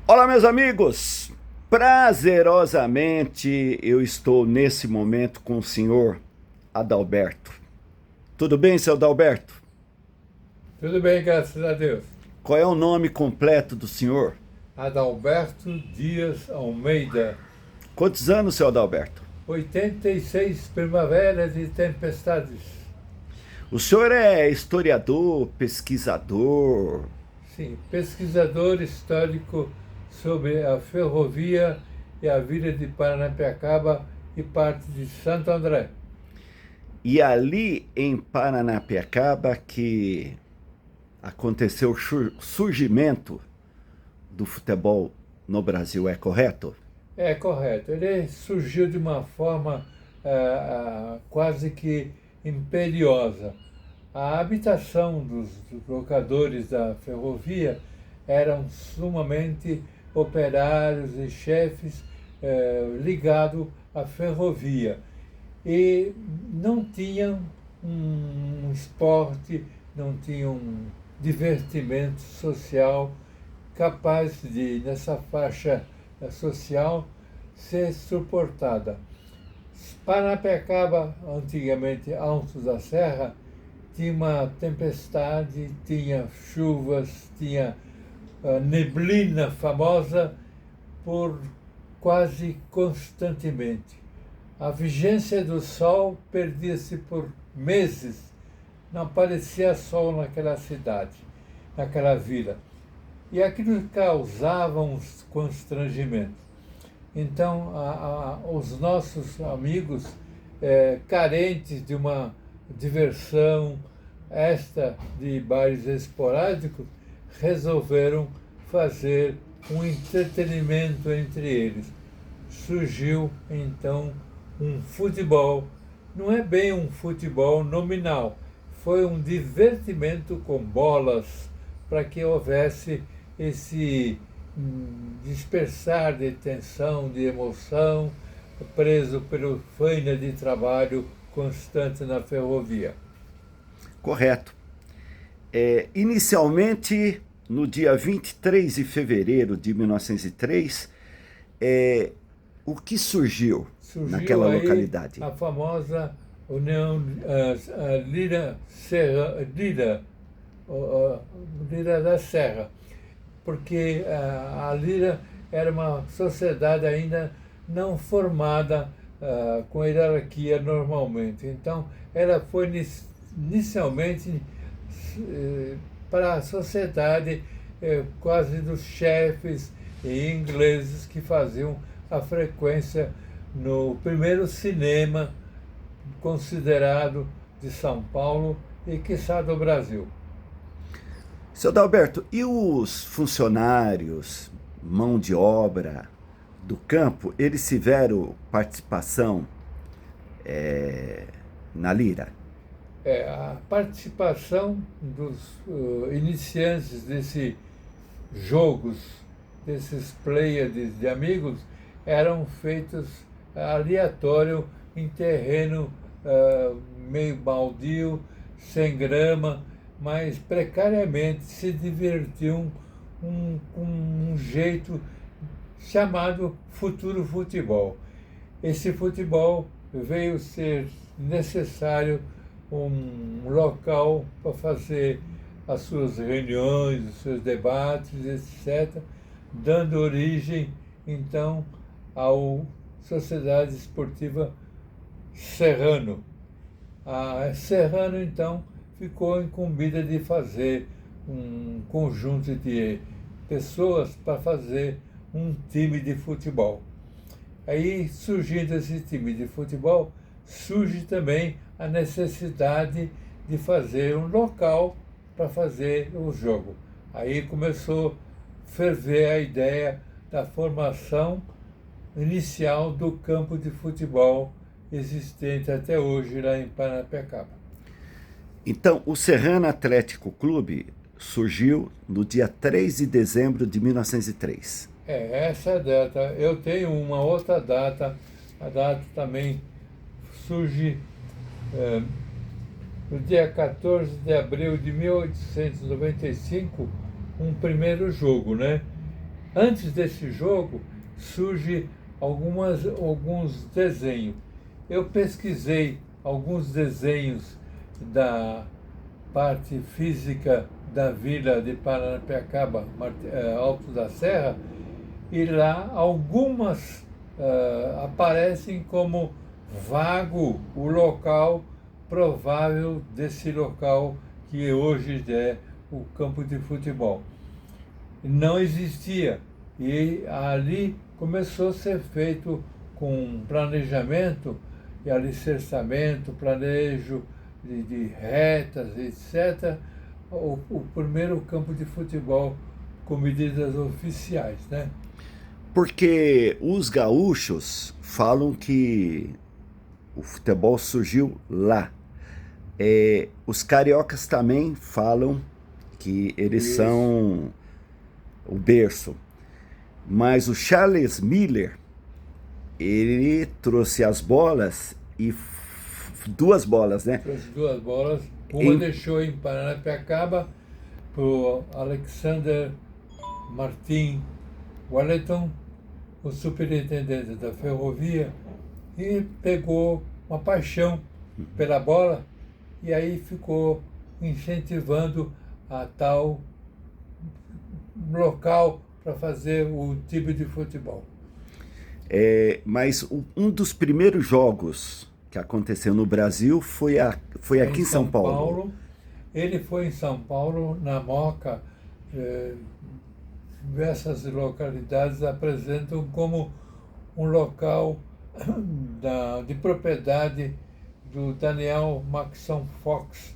Olá, meus amigos! Prazerosamente eu estou nesse momento com o senhor Adalberto. Tudo bem, seu Adalberto? Tudo bem, graças a Deus. Qual é o nome completo do senhor? Adalberto Dias Almeida, Quantos anos, seu Adalberto? 86 primaveras e tempestades. O senhor é historiador, pesquisador. Sim, pesquisador histórico sobre a ferrovia e a vila de Paranapiacaba e parte de Santo André. E ali em Paranapiacaba que aconteceu o surgimento do futebol no Brasil, é correto? É correto. Ele surgiu de uma forma quase que imperiosa. A habitação dos locadores da ferrovia eram sumamente operários e chefes ligados à ferrovia. E não tinham um esporte, não tinham um divertimento social capaz de, nessa faixa social, ser suportada. Paranapiacaba, antigamente Alto da Serra, tinha uma tempestade, tinha chuvas, tinha neblina famosa por quase constantemente. A vigência do sol perdia-se por meses, não aparecia sol naquela cidade, naquela vila. E aquilo causava um constrangimento. Então, os nossos amigos, carentes de uma diversão, esta de bares esporádicos, resolveram fazer um entretenimento entre eles. Surgiu, então, um futebol. Não é bem um futebol nominal, foi um divertimento com bolas, para que houvesse esse dispersar de tensão, de emoção, preso pelo faina de trabalho constante na ferrovia. Correto. Inicialmente, no dia 23 de fevereiro de 1903, o que surgiu Surgiu naquela aí localidade? a famosa União Lira Serra, Lira da Serra, porque a Lira era uma sociedade ainda não formada com hierarquia normalmente. Então, ela foi inicialmente para a sociedade quase dos chefes e ingleses que faziam a frequência no primeiro cinema considerado de São Paulo e, quiçá, do Brasil. Seu Adalberto, e os funcionários, mão de obra do campo, eles tiveram participação na Lira? A participação dos iniciantes desses jogos, desses pleiades de amigos, eram feitos aleatório em terreno meio baldio, sem grama, mas precariamente se divertiam com um jeito chamado futuro futebol. Esse futebol veio ser necessário um local para fazer as suas reuniões, os seus debates, etc., dando origem, então, à Sociedade Esportiva Serrano. A Serrano, então, ficou incumbida de fazer um conjunto de pessoas para fazer um time de futebol. Aí, surgindo esse time de futebol, surge também a necessidade de fazer um local para fazer o jogo. Aí começou a ferver a ideia da formação inicial do campo de futebol existente até hoje lá em Paranapiacaba. Então, o Serrano Atlético Clube surgiu no dia 3 de dezembro de 1903. Essa é a data. Eu tenho uma outra data, a data também surge no dia 14 de abril de 1895, um primeiro jogo, né? Antes desse jogo, surge alguns desenhos. Eu pesquisei alguns desenhos da parte física da vila de Paranapiacaba, Alto da Serra, e lá algumas aparecem como vago o local provável desse local que hoje é o campo de futebol. Não existia, e ali começou a ser feito com planejamento e alicerçamento, planejo de retas, etc., o primeiro campo de futebol com medidas oficiais, né? Porque os gaúchos falam que o futebol surgiu lá. Os cariocas também falam que eles são o berço. Mas o Charles Miller, ele trouxe as bolas e duas bolas, né? Trouxe duas bolas. Uma deixou em Paranapiacaba para o Alexander Martin Wellington, o superintendente da ferrovia, e pegou uma paixão pela bola e aí ficou incentivando a tal local para fazer o tipo de futebol. Mas um dos primeiros jogos que aconteceu no Brasil foi aqui em São Paulo. Ele foi em São Paulo, na Moca. Diversas localidades apresentam como um local de propriedade do Daniel Maxon Fox.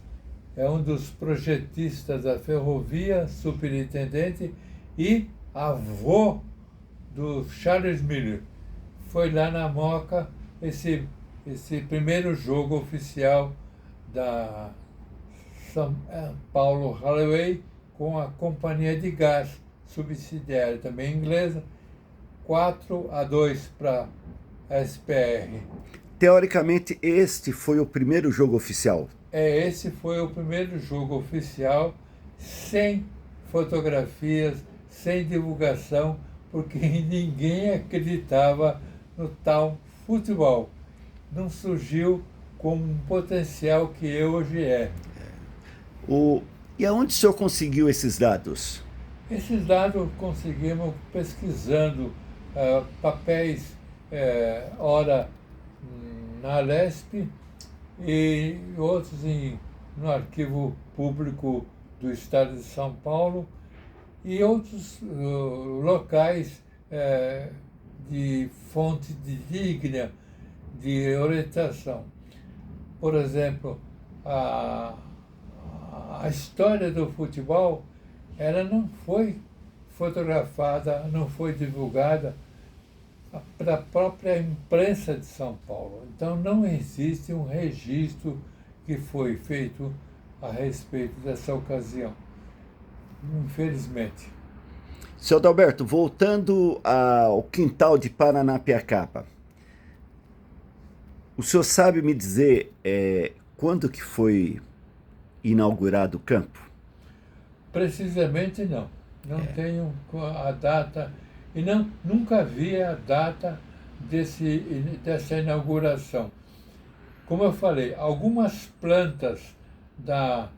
É um dos projetistas da ferrovia, superintendente e avô do Charles Miller. Foi lá na Moca esse primeiro jogo oficial da São Paulo Railway com a companhia de gás subsidiária, também inglesa, 4-2 para a SPR. Teoricamente, este foi o primeiro jogo oficial. Esse foi o primeiro jogo oficial, sem fotografias, sem divulgação, porque ninguém acreditava no tal futebol. Não surgiu com um potencial que hoje é. E aonde o senhor conseguiu esses dados? Esses dados conseguimos pesquisando papéis, ora na Alesp e outros no Arquivo Público do Estado de São Paulo e outros locais de fonte digna de orientação. Por exemplo, a história do futebol, ela não foi fotografada, não foi divulgada para a própria imprensa de São Paulo. Então não existe um registro que foi feito a respeito dessa ocasião, infelizmente. Seu Adalberto, voltando ao quintal de Paranapiacaba, o senhor sabe me dizer quando que foi inaugurado o campo? Precisamente não. Não tenho a data e nunca vi a data dessa inauguração. Como eu falei, algumas plantas da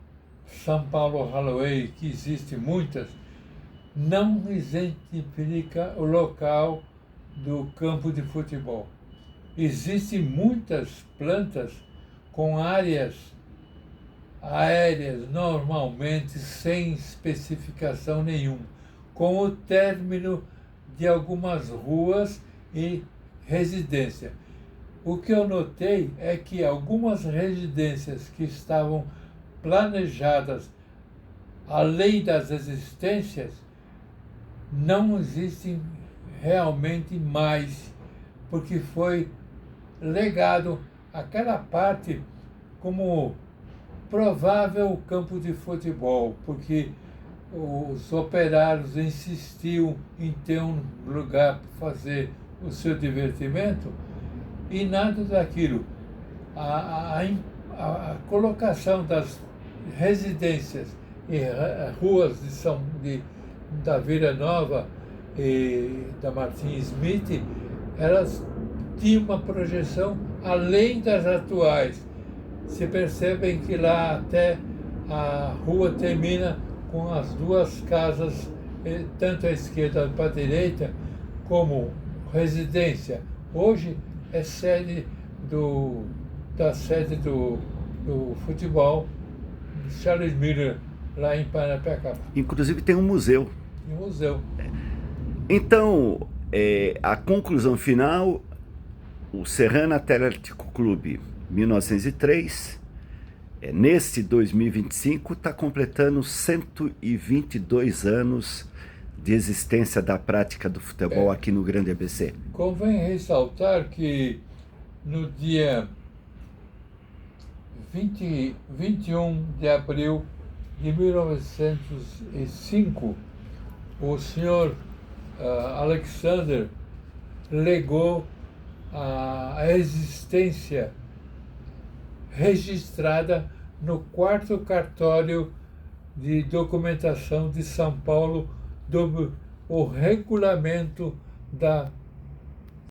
São Paulo Railway, que existem muitas, não identifica o local do campo de futebol. Existem muitas plantas com áreas aéreas, normalmente sem especificação nenhuma, com o término de algumas ruas e residência. O que eu notei é que algumas residências que estavam planejadas além das existências não existem realmente mais, porque foi legado aquela parte como provável campo de futebol, porque os operários insistiam em ter um lugar para fazer o seu divertimento e nada daquilo. A colocação das residências e ruas da Vila Nova e da Martin Smith, elas tinham uma projeção além das atuais. Se percebem que lá até a rua termina com as duas casas, tanto à esquerda quanto à direita, como residência. Hoje é sede da sede do futebol Charles Miller, lá em Paranapiacaba. Inclusive tem um museu. E um museu. Então, a conclusão final, o Serrana Atlético Clube 1903, neste 2025, está completando 122 anos de existência da prática do futebol aqui no Grande ABC. Convém ressaltar que no dia 21 de abril de 1905, o senhor Alexander legou a existência registrada no 4º cartório de documentação de São Paulo do o regulamento da